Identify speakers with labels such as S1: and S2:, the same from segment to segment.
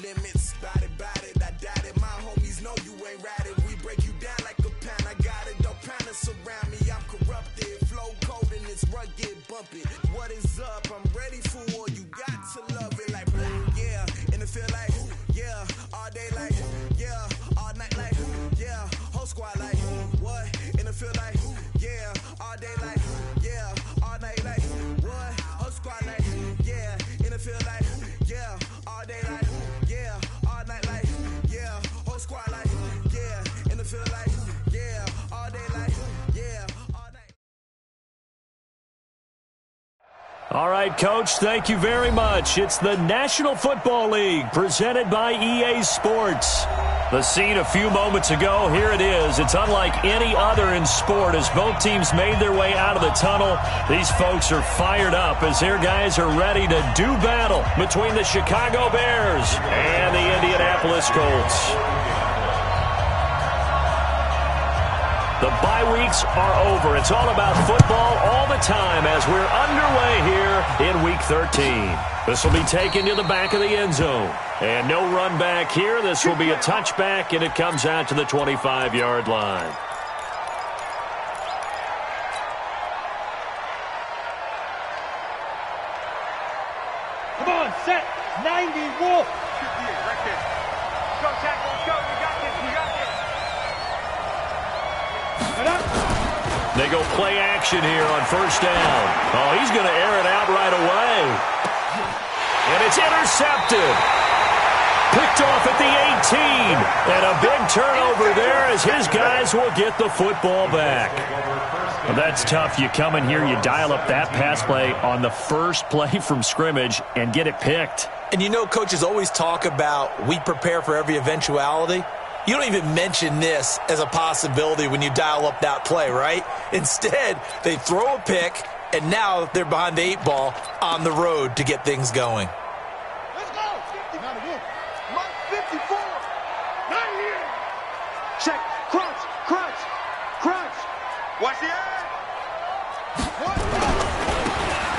S1: limits. Bout it, I doubt it. My homies know you ain't ratted. We break you down like a pound. I got it, don't pound us around me. I'm corrupted, flow cold and it's rugged, bumpy. What is up? I'm ready for war. You got to love it like blah, yeah. And it feel like, yeah. All day like, yeah. All night like, yeah. Whole squad like, what? And it feel like, yeah. All day like, yeah. All night like, what? Whole squad like, yeah. And it feel like, yeah. All day like, yeah. All night like, yeah. Whole squad like, yeah. And it feel like, yeah. All day like, yeah. All night.
S2: All right, Coach, thank you very much. It's the National Football League presented by EA Sports. The scene a few moments ago, here it is. It's unlike any other in sport as both teams made their way out of the tunnel. These folks are fired up as their guys are ready to do battle between the Chicago Bears and the Indianapolis Colts. The bye weeks are over. It's all about football all the time as we're underway here in Week 13. This will be taken to the back of the end zone. And no run back here. This will be a touchback, and it comes out to the 25-yard line.
S3: Come on, set. 90, wolf.
S4: Right there. Go, Jack, let's go. You got this. You got this.
S2: They go play action here on first down. Oh, he's going to air it out right away. And it's intercepted. Picked off at the 18. And a big turnover there as his guys will get the football back. Well, that's tough. You come in here, you dial up that pass play on the first play from scrimmage and get it picked.
S5: And you know, coaches always talk about we prepare for every eventuality. You don't even mention this as a possibility when you dial up that play, right? Instead, they throw a pick, and now they're behind the 8 ball on the road to get things going.
S4: Let's go. 50. Mark 54. Right here. Check. Crunch. Crunch. Crunch. Watch the eye.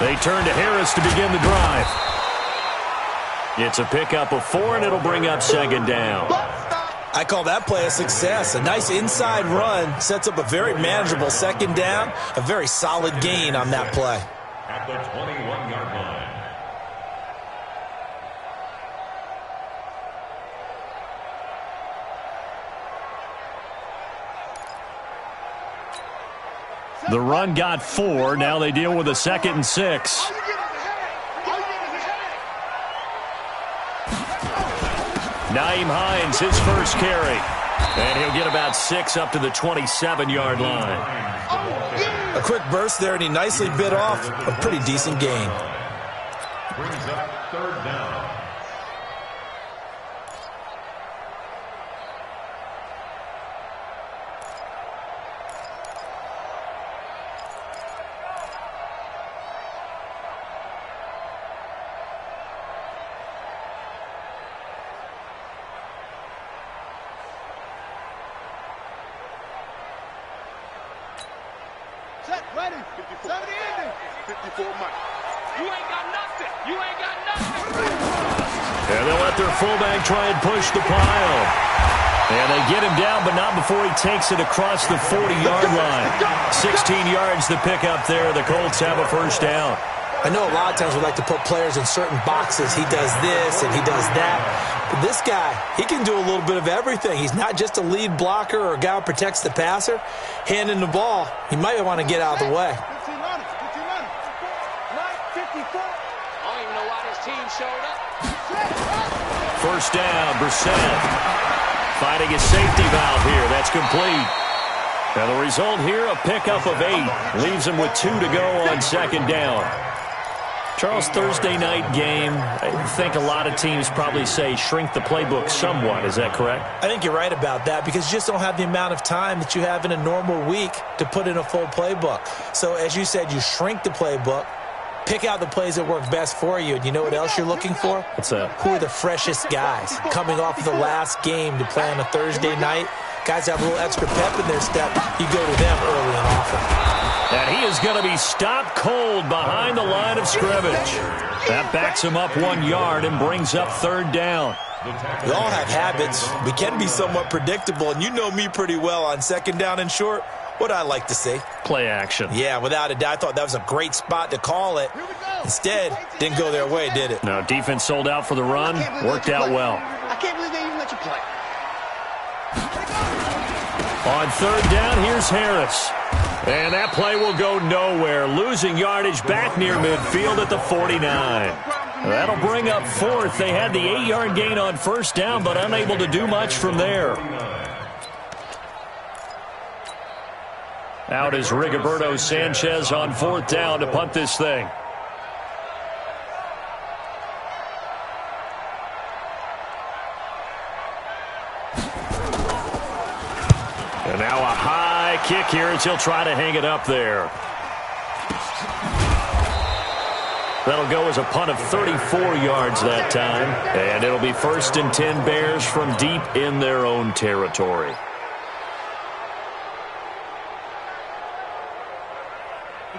S2: They turn to Harris to begin the drive. It's a pickup of 4, and it'll bring up second down.
S5: I call that play a success. A nice inside run sets up a very manageable second down, a very solid gain on that play.
S6: At the 21-yard line.
S2: The run got 4. Now they deal with a 2nd and 6. Nyheim Hines, his first carry. And he'll get about 6 up to the 27-yard line.
S5: A quick burst there, and he nicely bit off a pretty decent gain.
S6: Brings up third down.
S4: Set. Ready. 70 ending. 54 Mike. You ain't got nothing. You ain't got nothing.
S2: And they'll let their fullback try and push the pile. And they get him down, but not before he takes it across the 40-yard line. 16 yards to pick up there. The Colts have a first down.
S5: I know a lot of times we like to put players in certain boxes. He does this and he does that. But this guy, he can do a little bit of everything. He's not just a lead blocker or a guy who protects the passer. Handing the ball, he might want to get out of the way.
S4: 15 on it. 54. I don't even know why this team showed up.
S2: First down, Brissett. Finding his safety valve here. That's complete. And the result here, a pickup of 8. Leaves him with 2 to go on second down. Charles, Thursday night game, I think a lot of teams probably say shrink the playbook somewhat. Is that correct?
S5: I think you're right about that because you just don't have the amount of time that you have in a normal week to put in a full playbook. So as you said, you shrink the playbook, pick out the plays that work best for you. And you know what else you're looking for?
S2: What's that?
S5: Who are the freshest guys coming off of the last game to play on a Thursday night? Guys have a little extra pep in their step. You go to them early and often.
S2: And he is going to be stopped cold behind the line of scrimmage. That backs him up 1 yard and brings up third down.
S5: We all have habits. We can be somewhat predictable, and you know me pretty well on second down and short. What I like to see.
S2: Play action.
S5: Yeah, without a doubt. I thought that was a great spot to call it. Instead, didn't go their way, did it?
S2: No, defense sold out for the run. Worked out well.
S4: I can't believe they even let you play.
S2: On third down, here's Harris. And that play will go nowhere. Losing yardage back near midfield at the 49. That'll bring up fourth. They had the 8-yard gain on first down, but unable to do much from there. Out is Rigoberto Sanchez on fourth down to punt this thing. And now a high kick here as he'll try to hang it up there. That'll go as a punt of 34 yards that time. And it'll be 1st and 10 Bears from deep in their own territory.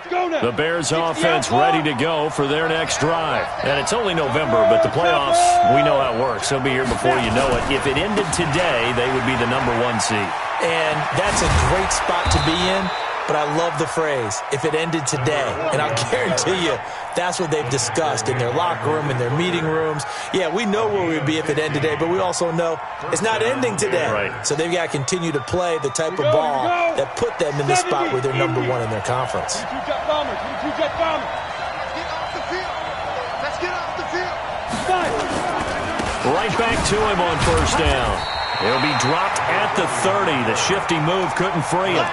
S2: The Bears offense ready to go for their next drive. And it's only November, but the playoffs, we know how it works. They'll be here before you know it. If it ended today, they would be the #1 seed.
S5: And that's a great spot to be in. But I love the phrase, if it ended today. And I'll guarantee you, that's what they've discussed in their locker room, in their meeting rooms. Yeah, we know where we'd be if it ended today, but we also know it's not ending today.
S2: Right.
S5: So they've got to continue to play the type of ball that put them in the spot where they're #1 in their conference.
S4: Let's get off the field. Let's get off the field.
S2: Right back to him on first down. He'll be dropped at the 30. The shifty move couldn't free him.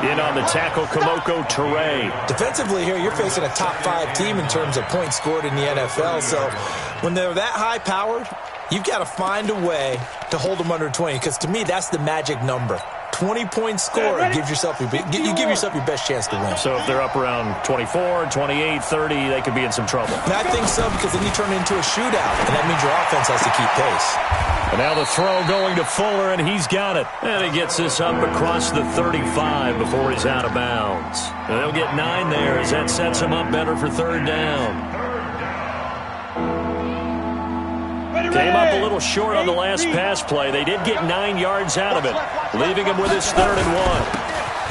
S2: In on the tackle, Kamoko Toure.
S5: Defensively here, you're facing a top 5 team in terms of points scored in the NFL. So when they're that high-powered, you've got to find a way to hold them under 20. Because to me, that's the magic number. 20-point score gives yourself you give yourself your best chance to win.
S2: So if they're up around 24, 28, 30, they could be in some trouble.
S5: And I think so, because then you turn it into a shootout, and that means your offense has to keep pace.
S2: And now the throw going to Fuller, and he's got it. And he gets this up across the 35 before he's out of bounds. And they'll get 9 there as that sets him up better for third down. Came up a little short on the last pass play. They did get 9 yards out of it, leaving him with his 3rd and 1.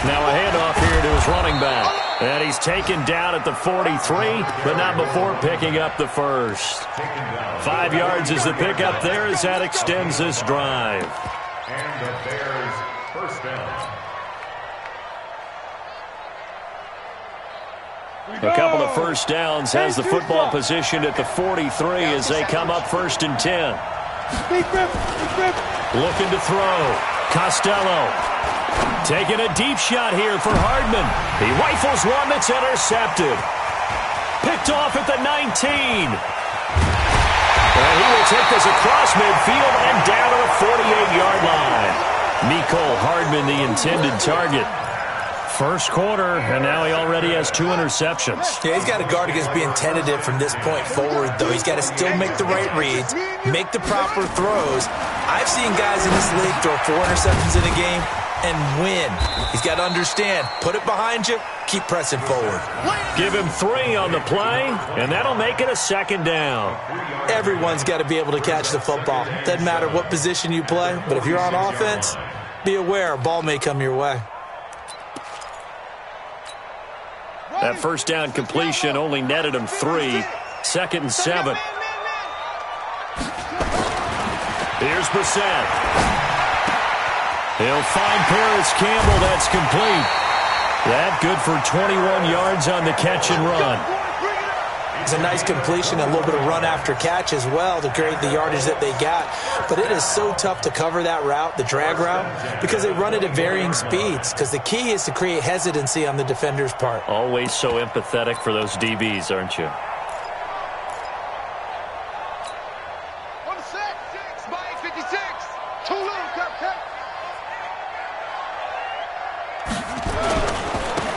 S2: Now a handoff here to his running back. And he's taken down at the 43, but not before picking up the first. 5 yards is the pickup there as that extends this drive.
S6: And the Bears first down.
S2: A couple of first downs has the football position at the 43 as they come up 1st and 10. Looking to throw. Costello taking a deep shot here for Hardman. He rifles one that's intercepted. Picked off at the 19. And he will take this across midfield and down to the 48-yard line. Mecole Hardman, the intended target. First quarter, and now he already has 2 interceptions.
S5: Yeah, he's got to guard against being tentative from this point forward, though. He's got to still make the right reads, make the proper throws. I've seen guys in this league throw 4 interceptions in a game and win. He's got to understand, put it behind you, keep pressing forward.
S2: Give him 3 on the play, and that'll make it a 2nd down.
S5: Everyone's got to be able to catch the football. Doesn't matter what position you play, but if you're on offense, be aware a ball may come your way.
S2: That first down completion only netted him 3. 2nd and 7. Here's Brissett. He'll find Paris Campbell. That's complete. That good for 21 yards on the catch and run.
S5: It's a nice completion, a little bit of run after catch as well to create the yardage that they got. But it is so tough to cover that route, the drag route, because they run it at varying speeds. Because the key is to create hesitancy on the defender's part.
S2: Always so empathetic for those DBs, aren't you?
S4: On the set, 6 by 56. Too low, Cupcake.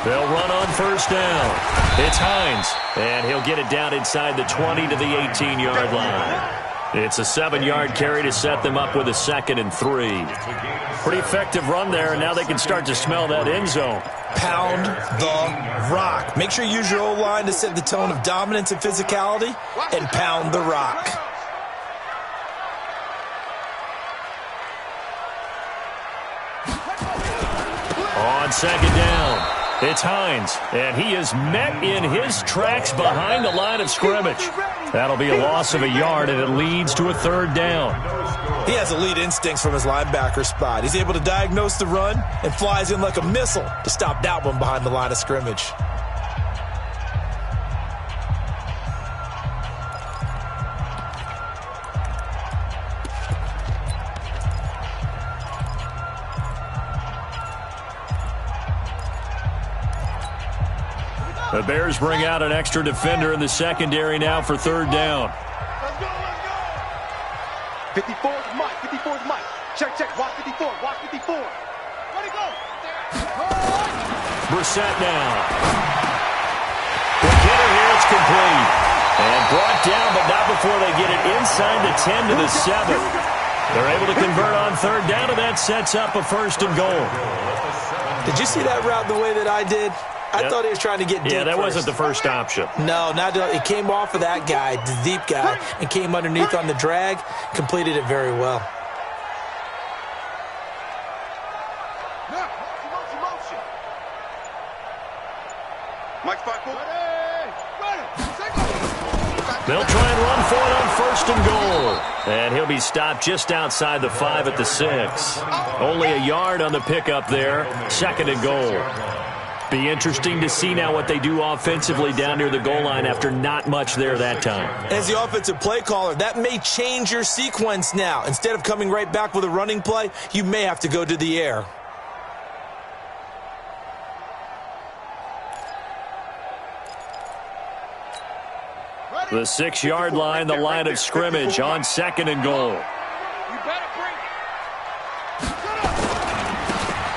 S2: They'll run on first down. It's Hines, and he'll get it down inside the 20 to the 18-yard line. It's a 7-yard carry to set them up with a 2nd and 3. Pretty effective run there, and now they can start to smell that end zone.
S5: Pound the rock. Make sure you use your O-line to set the tone of dominance and physicality, and pound the rock.
S2: On second down, it's Hines, and he is met in his tracks behind the line of scrimmage. That'll be a loss of a yard, and it leads to a third down.
S5: He has elite instincts from his linebacker spot. He's able to diagnose the run and flies in like a missile to stop that one behind the line of scrimmage.
S2: The Bears bring out an extra defender in the secondary now for third down.
S4: Let's go, let's go. 54 is Mike. 54 is Mike. Check, check. Watch 54. Watch 54. Where'd he go?
S2: Brissett now. The hitter here, it's complete. And brought down, but not before they get it inside the 10 to the 7. They're able to convert on third down, and that sets up a first and goal.
S5: Did you see that route the way that I did? I thought he was trying to get deep.
S2: Yeah, that
S5: first.
S2: wasn't the first option.
S5: No, it came off of that guy, the deep guy, and came underneath on the drag, completed it very well.
S4: Motion. Mike's 5-4.
S2: They'll try and run for it on first and goal. And he'll be stopped just outside the 5 at the 6. Only a yard on the pickup there. Second and goal. Be interesting to see now what they do offensively down near the goal line after not much there that time.
S5: As the offensive play caller, that may change your sequence now. Instead of coming right back with a running play, you may have to go to the air.
S2: The 6-yard line, the line of scrimmage on second and goal.
S4: You better bring it.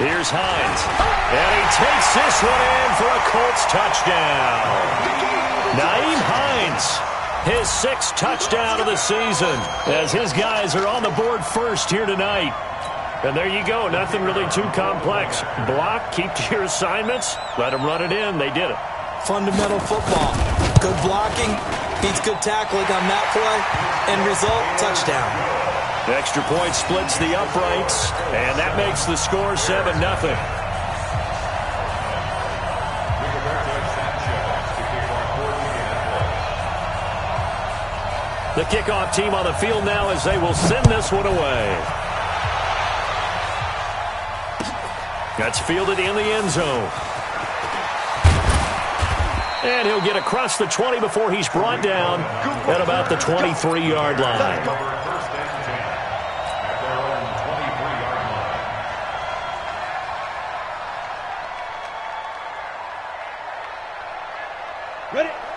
S2: Here's Hines. And he takes this one in for a Colts touchdown. Nyheim Hines, his 6th touchdown of the season, as his guys are on the board first here tonight. And there you go, nothing really too complex. Block, keep to your assignments, let them run it in. They did it.
S5: Fundamental football. Good blocking, beats good tackling on that play. End result, touchdown.
S2: The extra point splits the uprights, and that makes the score 7-0. The kickoff team on the field now as they will send this one away. That's fielded in the end zone. And he'll get across the 20 before he's brought down at about the 23-yard line.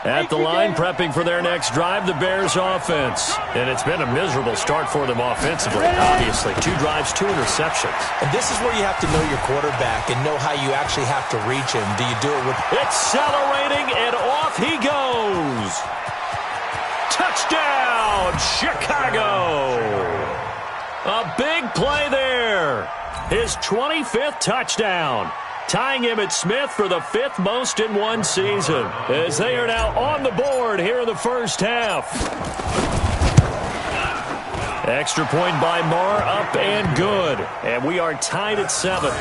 S2: At the line, prepping for their next drive, the Bears offense. And it's been a miserable start for them offensively, obviously. 2 drives, 2 interceptions.
S5: And this is where you have to know your quarterback and know how you actually have to reach him. Do you do it with...
S2: Accelerating, and off he goes. Touchdown, Chicago. A big play there. His 25th touchdown. Tying Emmitt Smith for the 5th most in one season, as they are now on the board here in the first half. Extra point by Marr, up and good. And we are tied at 7.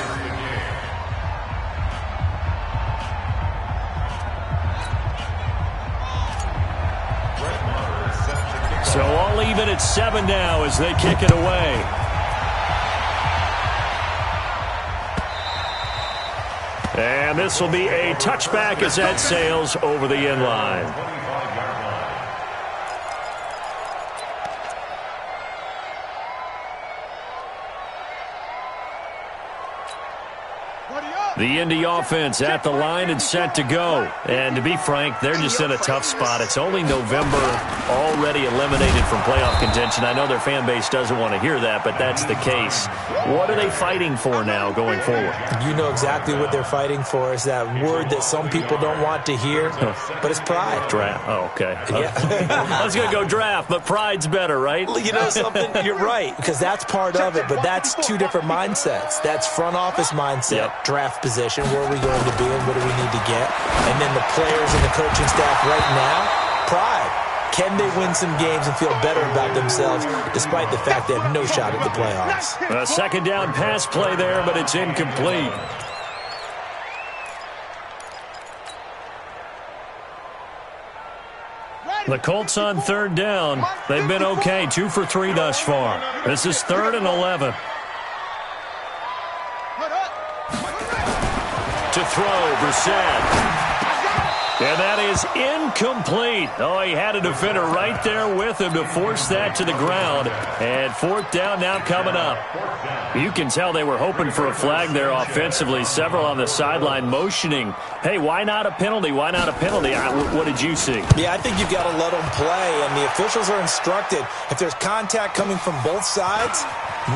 S2: So all even at 7 now as they kick it away. And this will be a touchback as that sails over the end line. The Indy offense at the line and set to go. And to be frank, they're just in a tough spot. It's only November, already eliminated from playoff contention. I know their fan base doesn't want to hear that, but that's the case. What are they fighting for now going forward?
S5: You know exactly what they're fighting for. Is that word that some people don't want to hear, but it's pride.
S2: Draft. Oh, okay.
S5: Yeah.
S2: I was going to go draft, but pride's better, right?
S5: You know something? You're right, because that's part of it, but that's 2 different mindsets. That's front office mindset, draft position, where are we going to be and what do we need to get? And then the players and the coaching staff right now, pride. Can they win some games and feel better about themselves despite the fact they have no shot at the playoffs?
S2: A second down pass play there, but it's incomplete. The Colts on third down. They've been okay, 2 for 3 thus far. This is 3rd and 11. To throw, Brissett. And that is incomplete. Oh, he had a defender right there with him to force that to the ground. And 4th down now coming up. You can tell they were hoping for a flag there offensively. Several on the sideline motioning. Hey, why not a penalty? Why not a penalty? What did you see?
S5: Yeah, I think you've got to let them play. And the officials are instructed, if there's contact coming from both sides,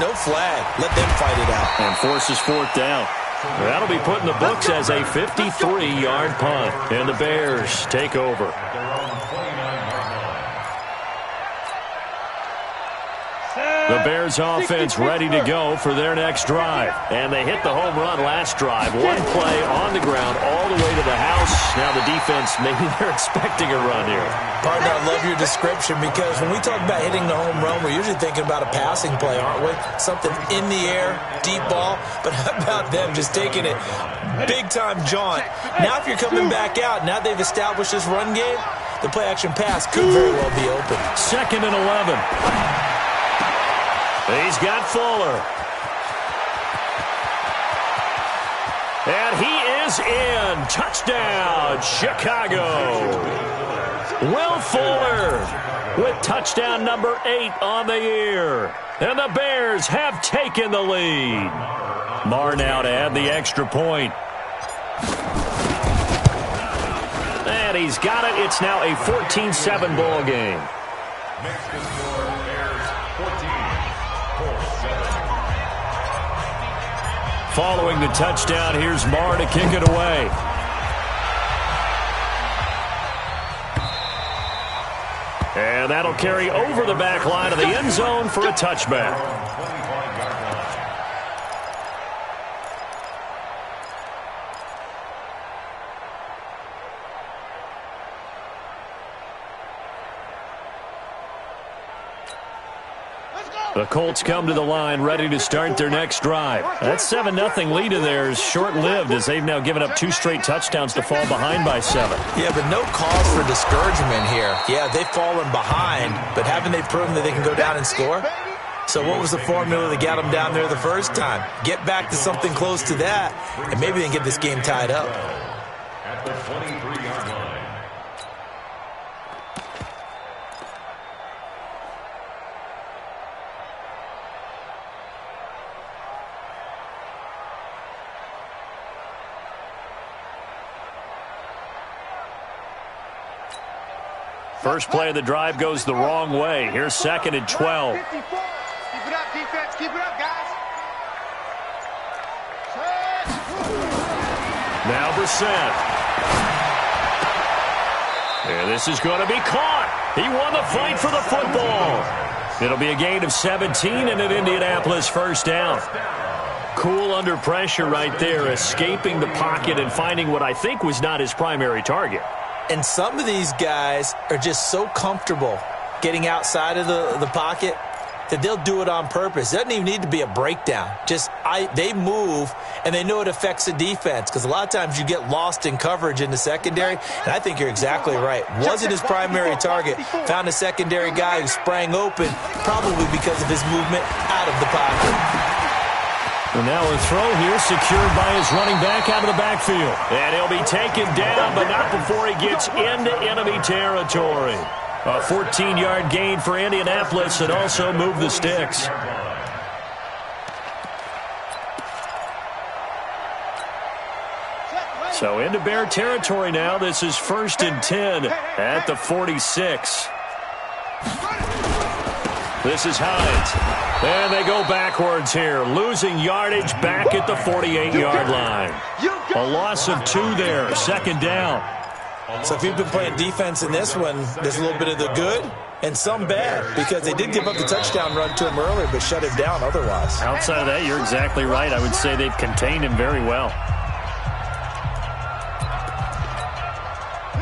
S5: no flag. Let them fight it out.
S2: And forces 4th down. That'll be put in the books as a 53-yard punt. And the Bears take over. The Bears offense ready to go for their next drive. And they hit the home run last drive. One play on the ground all the way to the house. Now the defense, maybe they're expecting a run here.
S5: Partner, I love your description because when we talk about hitting the home run, we're usually thinking about a passing play, aren't we? Something in the air, deep ball. But how about them just taking it big-time jaunt? Now if you're coming back out, now they've established this run game, the play-action pass could very well be open.
S2: 2nd and 11. He's got Fuller. And he is in. Touchdown, Chicago. Will Fuller with touchdown number 8 on the year. And the Bears have taken the lead. Marr now to add the extra point. And he's got it. It's now a 14-7 ball game. Following the touchdown, here's Marr to kick it away. And that'll carry over the back line of the end zone for a touchback. The Colts come to the line ready to start their next drive. That 7-0 lead of theirs short-lived as they've now given up 2 straight touchdowns to fall behind by 7.
S5: Yeah, but no cause for discouragement here. Yeah, they've fallen behind, but haven't they proven that they can go down and score? So what was the formula that got them down there the first time? Get back to something close to that, and maybe they can get this game tied up.
S6: At the 23-yard line.
S2: First play of the drive goes the wrong way. Here's 2nd and 12.
S4: Keep it up, defense. Keep it up, guys.
S2: Now Brissett. And this is going to be caught. He won the fight for the football. It'll be a gain of 17 and an Indianapolis first down. Cool under pressure right there, escaping the pocket and finding what I think was not his primary target.
S5: And some of these guys are just so comfortable getting outside of the pocket that they'll do it on purpose. It doesn't even need to be a breakdown. They move, and they know it affects the defense because a lot of times you get lost in coverage in the secondary, and I think you're exactly right. Wasn't his primary target. Found a secondary guy who sprang open, probably because of his movement out of the pocket.
S2: And now a throw here secured by his running back out of the backfield. And he'll be taken down, but not before he gets into enemy territory. A 14-yard gain for Indianapolis and also move the sticks. So into Bear territory now. This is 1st and 10 at the 46. This is Hines. And they go backwards here, losing yardage back at the 48-yard line. A loss of 2 there, 2nd down.
S5: So if you've been playing defense in this one, there's a little bit of the good and some bad because they did give up the touchdown run to him earlier but shut him down otherwise.
S2: Outside of that, you're exactly right. I would say they've contained him very well.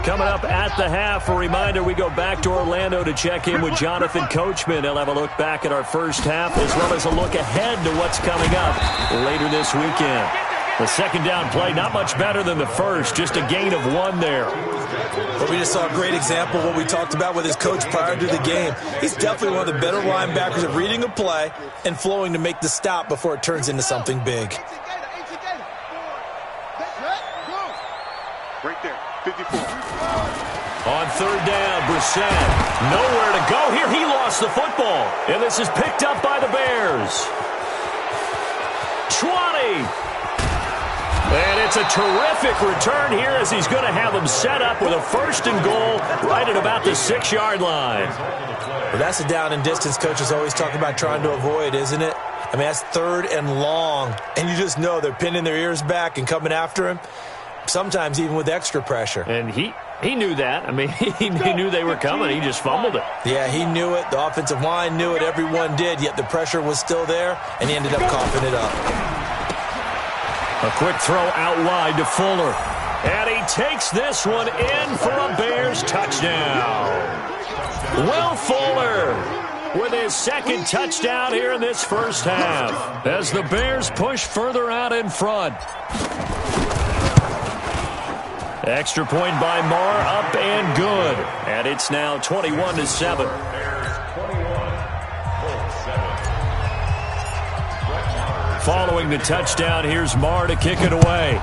S2: Coming up at the half, a reminder, we go back to Orlando to check in with Jonathan Coachman. He'll have a look back at our first half as well as a look ahead to what's coming up later this weekend. The second down play, not much better than the first, just a gain of 1 there.
S5: Well, we just saw a great example of what we talked about with his coach prior to the game. He's definitely one of the better linebackers at reading a play and flowing to make the stop before it turns into something big.
S4: Right there, 54.
S2: On third down, Brissett, nowhere to go here. He lost the football, and this is picked up by the Bears. 20. And it's a terrific return here as he's going to have them set up with a 1st and goal right at about the 6-yard line.
S5: Well, that's a down and distance coaches always talk about trying to avoid, isn't it? I mean, that's 3rd and long, and you just know they're pinning their ears back and coming after him, sometimes even with extra pressure.
S2: And he knew that. I mean, he knew they were coming. He just fumbled it.
S5: Yeah, he knew it. The offensive line knew it. Everyone did, yet the pressure was still there, and he ended up coughing it up.
S2: A quick throw out wide to Fuller. And he takes this one in for a Bears touchdown. Will Fuller with his 2nd touchdown here in this first half as the Bears push further out in front. Extra point by Marr, up and good. And it's now 21-7. Following the touchdown, here's Marr to kick it away.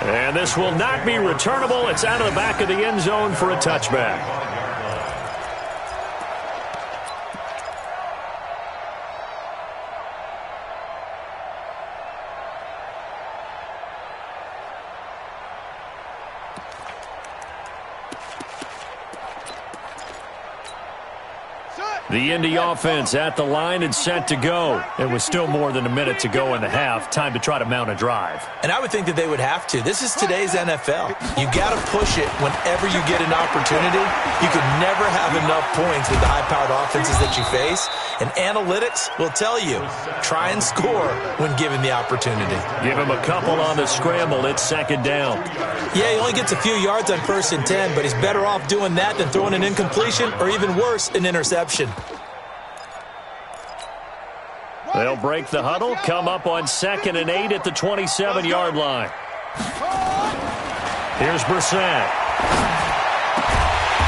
S2: And this will not be returnable. It's out of the back of the end zone for a touchback. The Indy offense at the line and set to go. It was still more than a minute to go in the half. Time to try to mount a drive.
S5: And I would think that they would have to. This is today's NFL. You got to push it whenever you get an opportunity. You could never have enough points with the high-powered offenses that you face. And analytics will tell you, try and score when given the opportunity.
S2: Give him a couple on the scramble. It's 2nd down.
S5: Yeah, he only gets a few yards on 1st and 10, but he's better off doing that than throwing an incompletion or even worse, an interception.
S2: They'll break the huddle, come up on 2nd and 8 at the 27-yard line. Here's Brissett.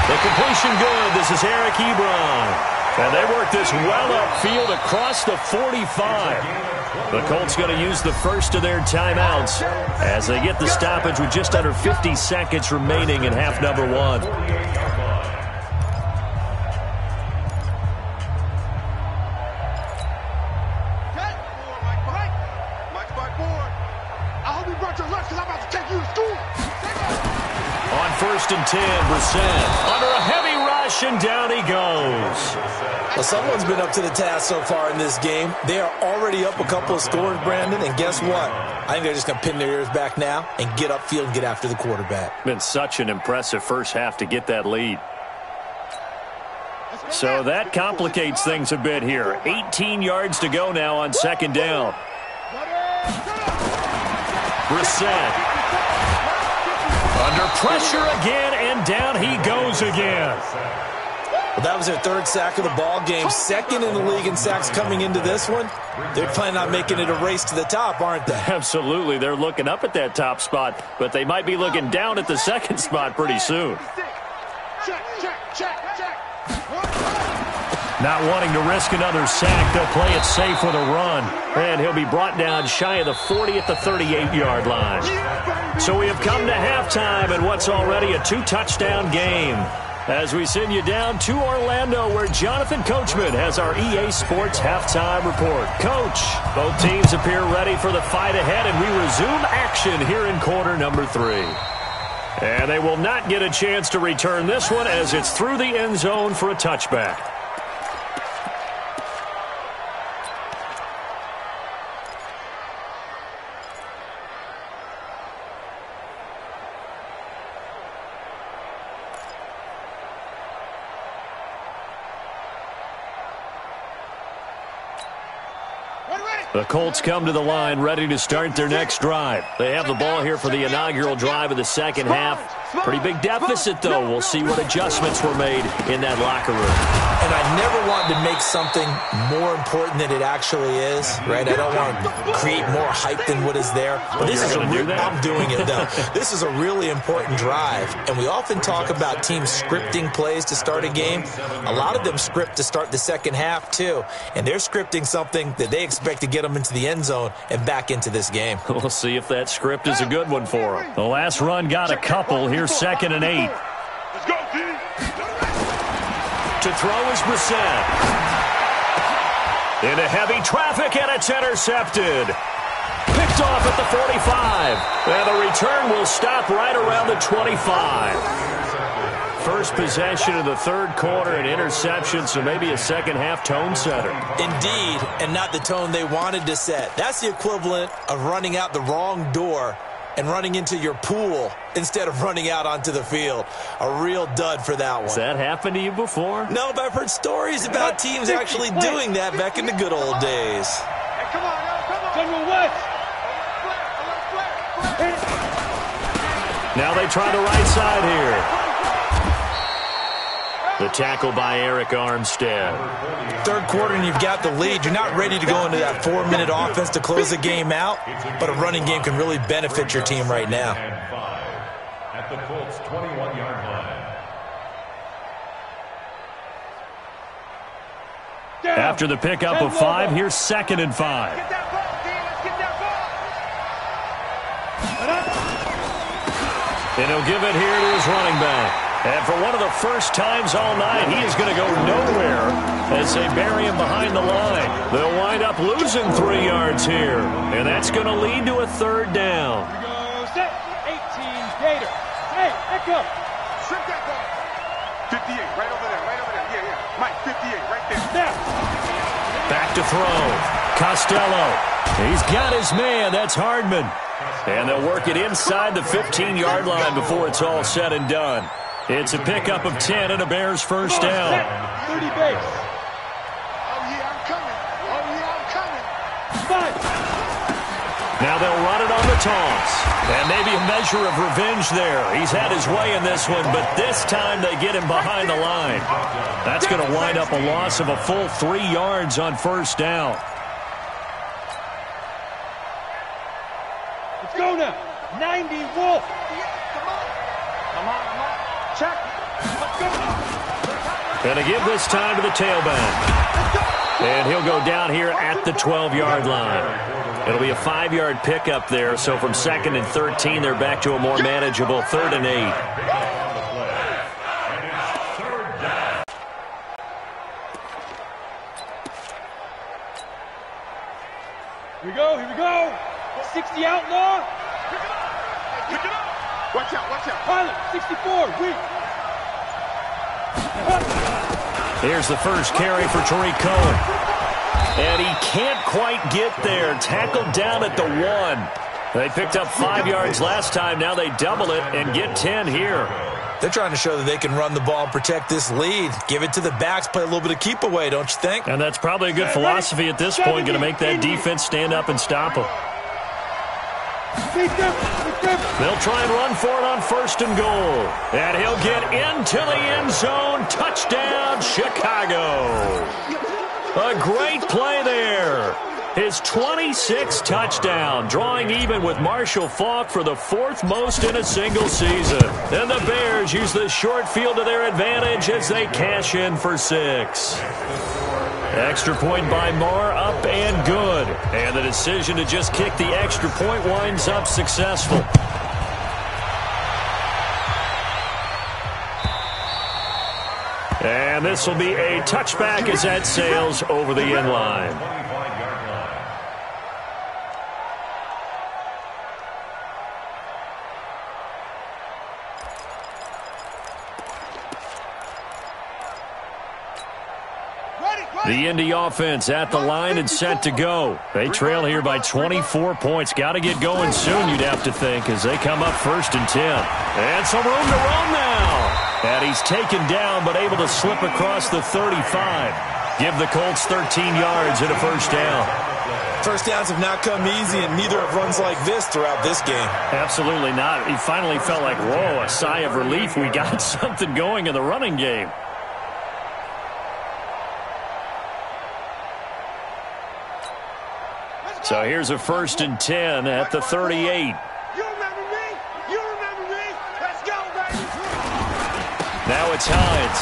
S2: The completion good. This is Eric Ebron. And they work this well upfield across the 45. The Colts going to use the first of their timeouts as they get the stoppage with just under 50 seconds remaining in half number 1. On 1st and 10, Brissett under a heavy rush, and down he goes.
S5: Well, someone's been up to the task so far in this game. They are already up a couple of scores, Brandon, and guess what? I think they're just going to pin their ears back now and get upfield and get after the quarterback.
S2: Been such an impressive first half to get that lead. So that complicates things a bit here. 18 yards to go now on 2nd down. Brissett. Under pressure again, and down he goes again.
S5: Well, that was their 3rd sack of the ball game. 2nd in the league in sacks coming into this one. They're planning on making it a race to the top, aren't they?
S2: Absolutely. They're looking up at that top spot, but they might be looking down at the 2nd spot pretty soon. Not wanting to risk another sack, they'll play it safe with a run. And he'll be brought down shy of the 40 at the 38-yard line. So we have come to halftime in what's already a 2-touchdown game. As we send you down to Orlando, where Jonathan Coachman has our EA Sports halftime report. Coach, both teams appear ready for the fight ahead, and we resume action here in quarter number 3. And they will not get a chance to return this one as it's through the end zone for a touchback.
S3: Ready?
S2: The Colts come to the line ready to start their next drive. They have the ball here for the inaugural drive of the second half. Pretty big deficit, though. We'll see what adjustments were made in that locker room.
S5: And I never wanted to make something more important than it actually is, right? I don't want to create more hype than what is there. But this is I'm doing it, though. This is a really important drive. And we often talk about teams scripting plays to start a game. A lot of them script to start the second half, too. And they're scripting something that they expect to get them into the end zone and back into this game.
S2: We'll see if that script is a good one for them. The last run got a couple. Here's 2nd and 8.
S4: Let's go, D.
S2: To throw is Brissett. Into heavy traffic, and it's intercepted. Picked off at the 45. And the return will stop right around the 25. First possession of the third quarter, an interception, so maybe a second-half tone setter.
S5: Indeed, and not the tone they wanted to set. That's the equivalent of running out the wrong door and running into your pool instead of running out onto the field. A real dud for that one.
S2: Has that happened to you before?
S5: No, but I've heard stories about teams actually doing that back in the good old days.
S4: Hey, come on, yo, come on.
S3: General West.
S2: Now they try the right side here. The tackle by Eric Armstead.
S5: Third quarter and you've got the lead. You're not ready to go into that 4-minute offense to close the game out, but a running game can really benefit your team right now.
S6: At the Colts 21-yard line.
S2: After the pickup of 5, here's 2nd and 5.
S4: Get that ball, D. Let's get that ball.
S2: And he'll give it here to his running back. And for one of the first times all night, he is going to go nowhere as they bury him behind the line. They'll wind up losing 3 yards here, and that's going to lead to a 3rd down.
S3: Here we go, set. 18, Gator. Hey, echo.
S4: Strip that ball. 58, right over there, right over there. Yeah, yeah. Mike, 58, right there.
S3: Now.
S2: Back to throw. Costello. He's got his man. That's Hardman. And they'll work it inside the 15-yard line before it's all said and done. It's a pickup of 10 and a Bears first down.
S3: 30 base.
S4: Oh, yeah, I'm coming. Oh, yeah, I'm coming.
S3: 5.
S2: Now they'll run it on the toss. And maybe a measure of revenge there. He's had his way in this one, but this time they get him behind the line. That's going to wind up a loss of a full 3 yards on first down.
S3: Let's go now. 90, Wolf.
S4: Come on. Check. Let's go.
S2: And to give this time to the tailback. And he'll go down here at the 12-yard line. It'll be a 5-yard pickup there, so from 2nd and 13, they're back to a more manageable 3rd and 8.
S3: Here we go. 60 outlaw.
S4: Pick it up. Watch out.
S3: Pilot, 64, weak.
S2: Here's the first carry for Tariq Cohen. And he can't quite get there. Tackled down at the 1. They picked up 5 yards last time. Now they double it and get 10 here.
S5: They're trying to show that they can run the ball and protect this lead. Give it to the backs, play a little bit of keep away, don't you think?
S2: And that's probably a good philosophy at this point, going to make that defense stand up and stop them. They'll try and run for it on 1st and goal. And he'll get into the end zone. Touchdown, Chicago. A great play there. His 26th touchdown, drawing even with Marshall Faulk for the 4th most in a single season. And the Bears use the short field to their advantage as they cash in for 6. Extra point by Marr, up and good. And the decision to just kick the extra point winds up successful. And this will be a touchback as that sails over the end line. The Indy offense at the line and set to go. They trail here by 24 points. Got to get going soon, you'd have to think, as they come up 1st and 10. And some room to run now. And he's taken down, but able to slip across the 35. give the Colts 13 yards and a first down.
S5: First downs have not come easy, and neither have runs like this throughout this game.
S2: Absolutely not. He finally felt like, whoa, a sigh of relief. We got something going in the running game. So here's a 1st and 10 at the 38.
S4: You remember me? You remember me? Let's go, baby!
S2: Now it's Hines.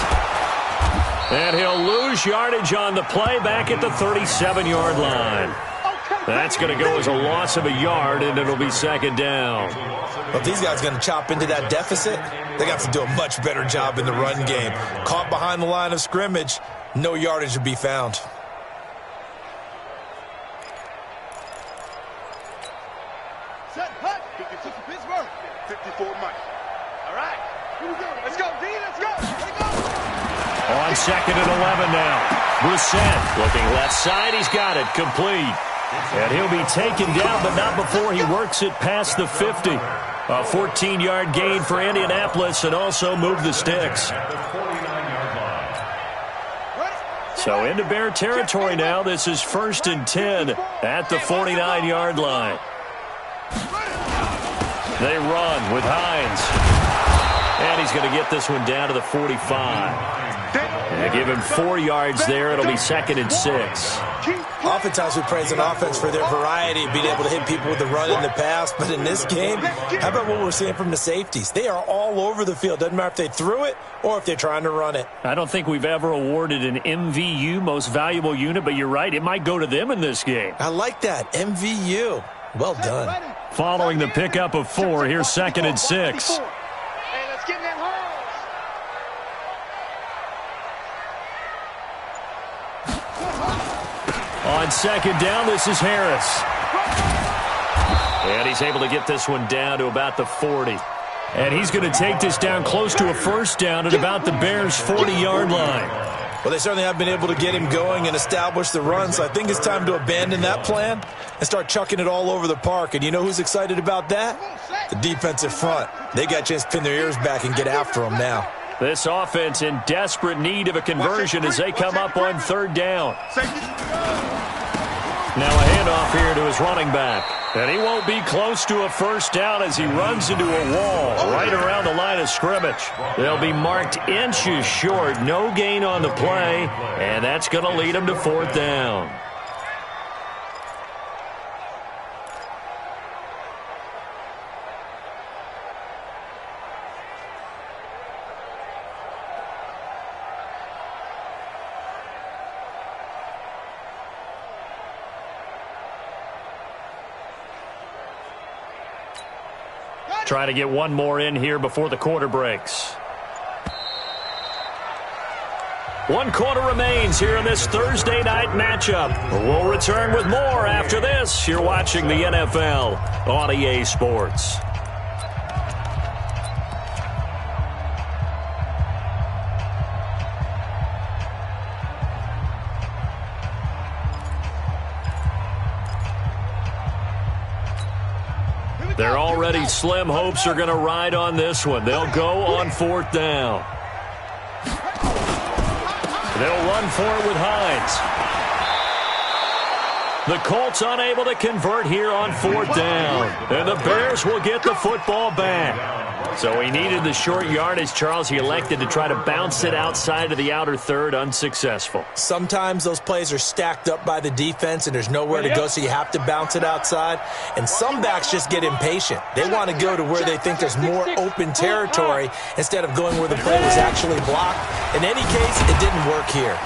S2: And he'll lose yardage on the play back at the 37-yard line. That's going to go as a loss of a yard, and it'll be 2nd down.
S5: Well, if these guys are going to chop into that deficit, they got to do a much better job in the run game. Caught behind the line of scrimmage, no yardage to be found.
S4: Set, hut. 56 Pittsburgh. 54 Mike. All right. Here we go. Let's go, D. Let's go. Let's go.
S2: On 2nd and 11 now. Brissett looking left side. He's got it. Complete. And he'll be taken down, but not before he works it past the 50. A 14-yard gain for Indianapolis and also move the sticks. So into Bear territory now. This is 1st and 10 at the 49-yard line. They run with Hines. And he's going to get this one down to the 45. They give him 4 yards there. It'll be 2nd and 6.
S5: Oftentimes we praise an offense for their variety, being able to hit people with the run in the pass. But in this game, how about what we're seeing from the safeties? They are all over the field. Doesn't matter if they threw it or if they're trying to run it.
S2: I don't think we've ever awarded an MVU, most valuable unit, but you're right. It might go to them in this game.
S5: I like that. MVU. Well done.
S2: Following the pickup of 4, here's 2nd and 6.
S4: Hey, let's get in that hole.
S2: On 2nd down, this is Harris. And he's able to get this one down to about the 40. And he's going to take this down close to a 1st down at about the Bears' 40-yard line.
S5: Well, they certainly have been able to get him going and establish the run, so I think it's time to abandon that plan and start chucking it all over the park. And you know who's excited about that? The defensive front. They got a chance to pin their ears back and get after him now.
S2: This offense in desperate need of a conversion as they come up on 3rd down. Now a handoff here to his running back. And he won't be close to a 1st down as he runs into a wall right around the line of scrimmage. They'll be marked inches short. No gain on the play, and that's going to lead him to 4th down. Try to get one more in here before the quarter breaks. 1 quarter remains here in this Thursday night matchup. We'll return with more after this. You're watching the NFL on EA Sports. Their already slim hopes are going to ride on this one. They'll go on 4th down. They'll run for it with Hines. The Colts unable to convert here on 4th down. And the Bears will get the football back. So he needed the short yardage, Charles. He elected to try to bounce it outside of the outer third, unsuccessful.
S5: Sometimes those plays are stacked up by the defense and there's nowhere to go, so you have to bounce it outside. And some backs just get impatient. They want to go to where they think there's more open territory instead of going where the play was actually blocked. In any case, it didn't work here.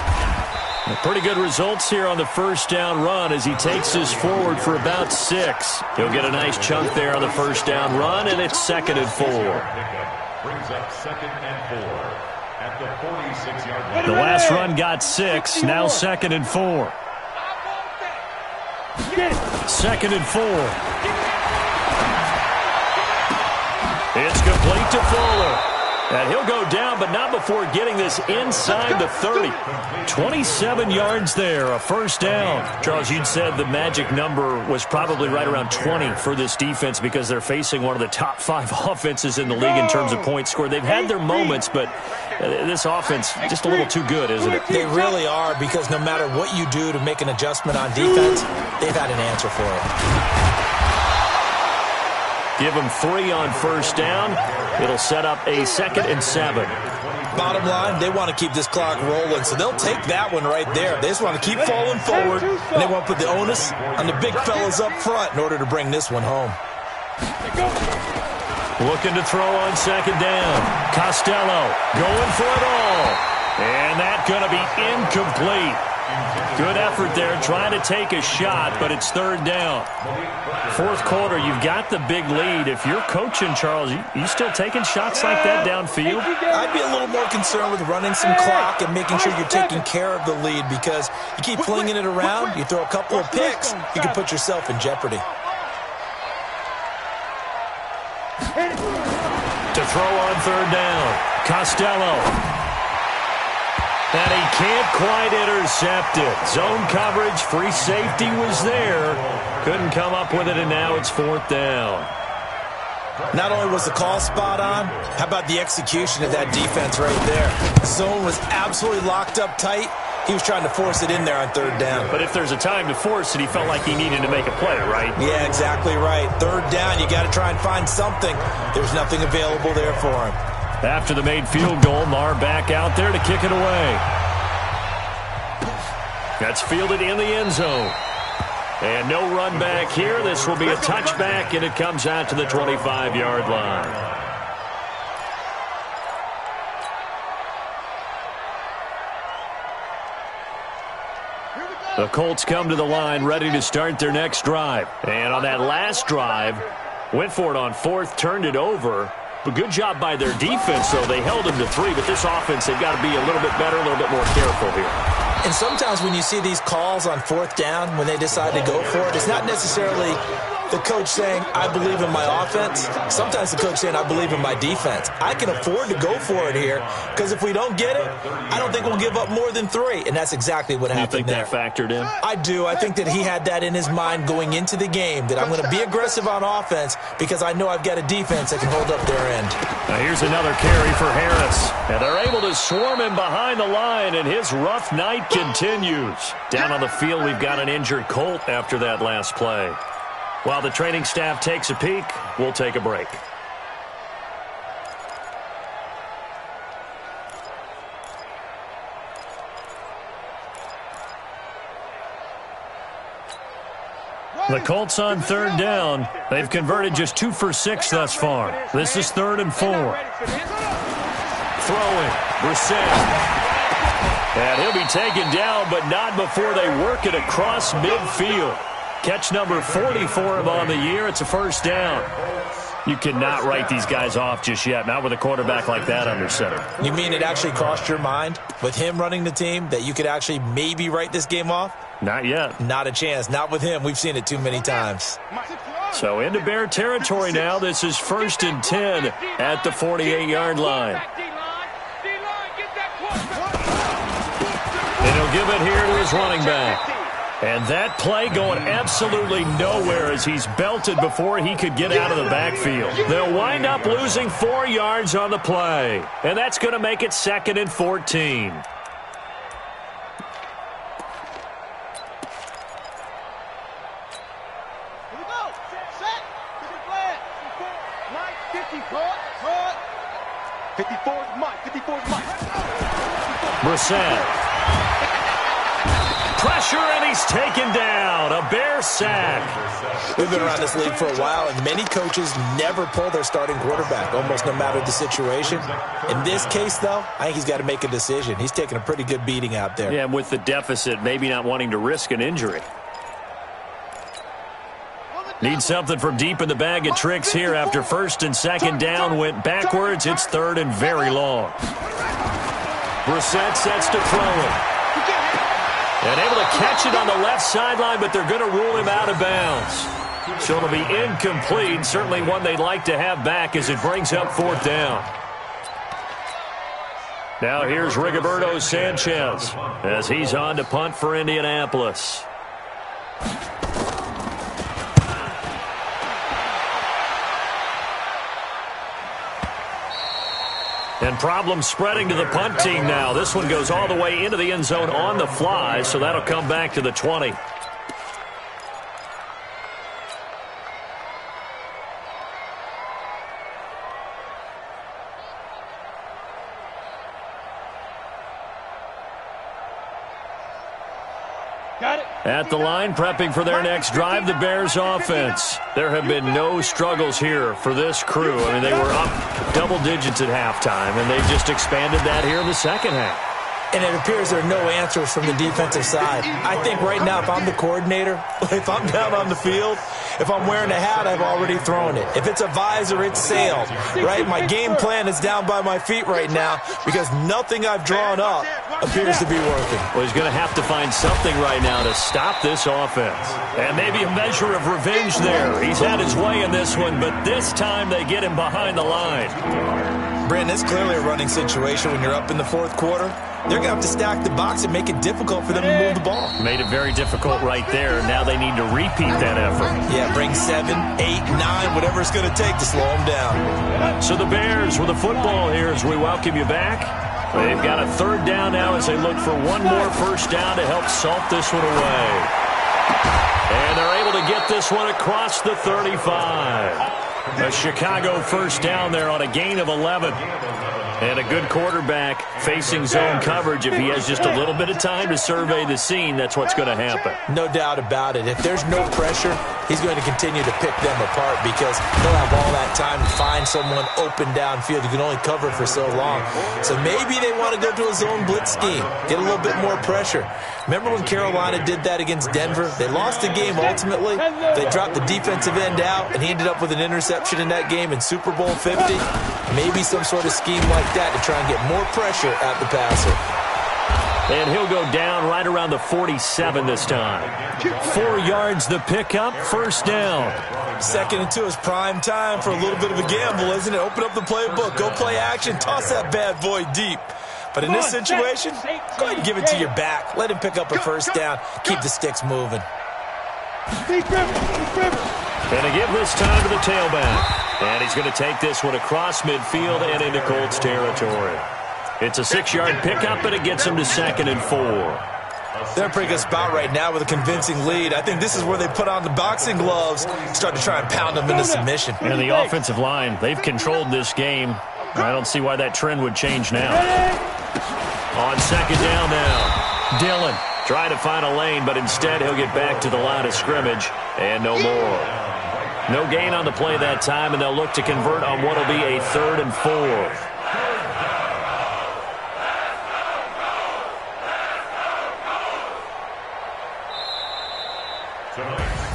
S2: Pretty good results here on the 1st down run as he takes this forward for about 6. He'll get a nice chunk there on the 1st down run, and it's 2nd and 4.
S6: Brings up 2nd and 4 at the 46-yard line.
S2: The last run got 6, now 2nd and 4. 2nd and 4. It's complete to Fuller. And he'll go down, but not before getting this inside the 30. 27 yards there, a 1st down. Charles, you'd said the magic number was probably right around 20 for this defense because they're facing one of the top 5 offenses in the league in terms of points scored. They've had their moments, but This offense just a little too good, isn't it?
S5: They really are, because no matter what you do to make an adjustment on defense, they've had an answer for it.
S2: Give them 3 on first down. It'll set up a 2nd and 7.
S5: Bottom line, they want to keep this clock rolling, so they'll take that one right there. They just want to keep falling forward, and they want to put the onus on the big fellas up front in order to bring this one home.
S2: Looking to throw on 2nd down. Costello going for it all. And that's going to be incomplete. Good effort there trying to take a shot, but it's 3rd down. 4th quarter, you've got the big lead. If you're coaching, Charles, you still taking shots like that downfield?
S5: I'd be a little more concerned with running some clock and making sure you're taking care of the lead, because you keep flinging it around, you throw a couple of picks, you can put yourself in jeopardy.
S2: To throw on 3rd down, Costello. And he can't quite intercept it. Zone coverage, free safety was there. Couldn't come up with it, and now it's 4th down.
S5: Not only was the call spot on, how about the execution of that defense right there? Zone was absolutely locked up tight. He was trying to force it in there on 3rd down.
S2: But if there's a time to force it, he felt like he needed to make a play, right?
S5: Yeah, exactly right. 3rd down, you got to try and find something. There's nothing available there for him.
S2: After the made field goal, Maher back out there to kick it away. That's fielded in the end zone. And no run back here. This will be a touchback, and it comes out to the 25-yard line. The Colts come to the line ready to start their next drive. And on that last drive, went for it on 4th, turned it over. But good job by their defense, though. They held them to 3, but this offense, they've got to be a little bit better, a little bit more careful here.
S5: And sometimes when you see these calls on 4th down, when they decide to go for it, it's not necessarily the coach saying, I believe in my offense. Sometimes the coach saying, I believe in my defense. I can afford to go for it here, because if we don't get it, I don't think we'll give up more than 3. And that's exactly what happened there.
S2: You think that factored in?
S5: I do. I think that he had that in his mind going into the game, that I'm going to be aggressive on offense because I know I've got a defense that can hold up their end.
S2: Now here's another carry for Harris. And they're able to swarm him behind the line, and his rough night continues. Down on the field, we've got an injured Colt after that last play. While the training staff takes a peek, we'll take a break. The Colts on 3rd down. They've converted just 2 for 6 thus far. This is 3rd and 4. Throwing, Brissett. And he'll be taken down, but not before they work it across midfield. Catch number 40 for him on the year. It's a 1st down. You cannot write these guys off just yet, not with a quarterback like that under center.
S5: You mean it actually crossed your mind with him running the team that you could actually maybe write this game off?
S2: Not yet.
S5: Not a chance. Not with him. We've seen it too many times.
S2: So into Bear territory now. This is 1st and 10 at the 48-yard line. And he'll give it here to his running back. And that play going absolutely nowhere as he's belted before he could get out of the backfield. They'll wind up losing 4 yards on the play. And that's going to make it 2nd and 14. Brissett. Pressure, and he's taken down. A Bear sack.
S5: We've been around this league for a while, and many coaches never pull their starting quarterback, almost no matter the situation. In this case, though, I think he's got to make a decision. He's taking a pretty good beating out there.
S2: Yeah, and with the deficit, maybe not wanting to risk an injury. Need something from deep in the bag of tricks here after 1st and 2nd down went backwards. It's 3rd and very long. Brissett sets to throw it. And able to catch it on the left sideline, but they're going to rule him out of bounds. So it'll be incomplete. Certainly one they'd like to have back as it brings up 4th down. Now here's Rigoberto Sanchez as he's on to punt for Indianapolis. And problems spreading to the punt team now. This one goes all the way into the end zone on the fly, so that'll come back to the 20.
S3: Got it.
S2: At the line, prepping for their next drive, the Bears offense. There have been no struggles here for this crew. I mean, they were up double digits at halftime, and they've just expanded that here in the second half.
S5: And it appears there are no answers from the defensive side. I think right now, if I'm the coordinator, if I'm down on the field, if I'm wearing a hat, I've already thrown it. If it's a visor, it's sailed, right? My game plan is down by my feet right now because nothing I've drawn up appears to be working.
S2: Well, he's going to have to find something right now to stop this offense. And maybe a measure of revenge there. He's had his way in this one, but this time they get him behind the line.
S5: Brandon, it's clearly a running situation when you're up in the fourth quarter. They're going to have to stack the box and make it difficult for them to move the ball.
S2: Made it very difficult right there. Now they need to repeat that effort.
S5: Yeah, bring 7, 8, 9, whatever it's going to take to slow them down.
S2: So the Bears with the football here as we welcome you back. They've got a third down now as they look for one more first down to help salt this one away. And they're able to get this one across the 35. A Chicago first down there on a gain of 11. And a good quarterback facing zone coverage. If he has just a little bit of time to survey the scene, that's what's going to happen.
S5: No doubt about it. If there's no pressure, he's going to continue to pick them apart because he'll have all that time to find someone open downfield. You can only cover for so long. So maybe they want to go to a zone blitz scheme, get a little bit more pressure. Remember when Carolina did that against Denver? They lost the game ultimately. They dropped the defensive end out, and he ended up with an interception in that game in Super Bowl 50. Maybe some sort of scheme like that to try and get more pressure at the passer.
S2: And he'll go down right around the 47 this time. 4 yards the pickup, first down.
S5: 2nd and 2 is prime time for a little bit of a gamble, isn't it? Open up the playbook, go play action, toss that bad boy deep. But in this situation, go ahead and give it to your back. Let him pick up a first down. Keep the sticks moving.
S2: And to give this time to the tailback. And he's going to take this one across midfield and into Colts territory. It's a 6-yard pickup, and it gets him to 2nd and 4.
S5: They're in a pretty good spot right now with a convincing lead. I think this is where they put on the boxing gloves, start to try and pound them into submission.
S2: And the offensive line, they've controlled this game. I don't see why that trend would change now. On 2nd down now, Dillon trying to find a lane, but instead he'll get back to the line of scrimmage, and no more. No gain on the play that time, and they'll look to convert on what will be a 3rd and 4.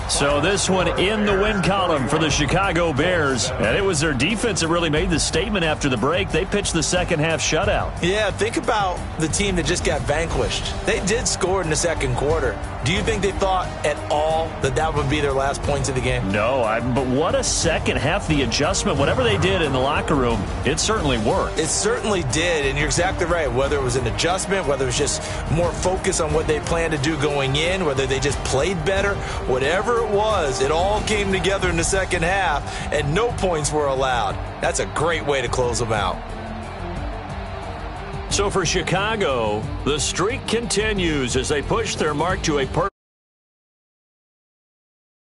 S2: So this one in the win column for the Chicago Bears. And it was their defense that really made the statement after the break. They pitched the second half shutout.
S5: Yeah, think about the team that just got vanquished. They did score in the second quarter. Do you think they thought at all that that would be their last points of the game?
S2: No, but what a second half. The adjustment, whatever they did in the locker room, it certainly worked.
S5: It certainly did, and you're exactly right. Whether it was an adjustment, whether it was just more focus on what they planned to do going in, whether they just played better, whatever it was, it all came together in the second half, and no points were allowed. That's a great way to close them out.
S2: So for Chicago, the streak continues as they push their mark to a perfect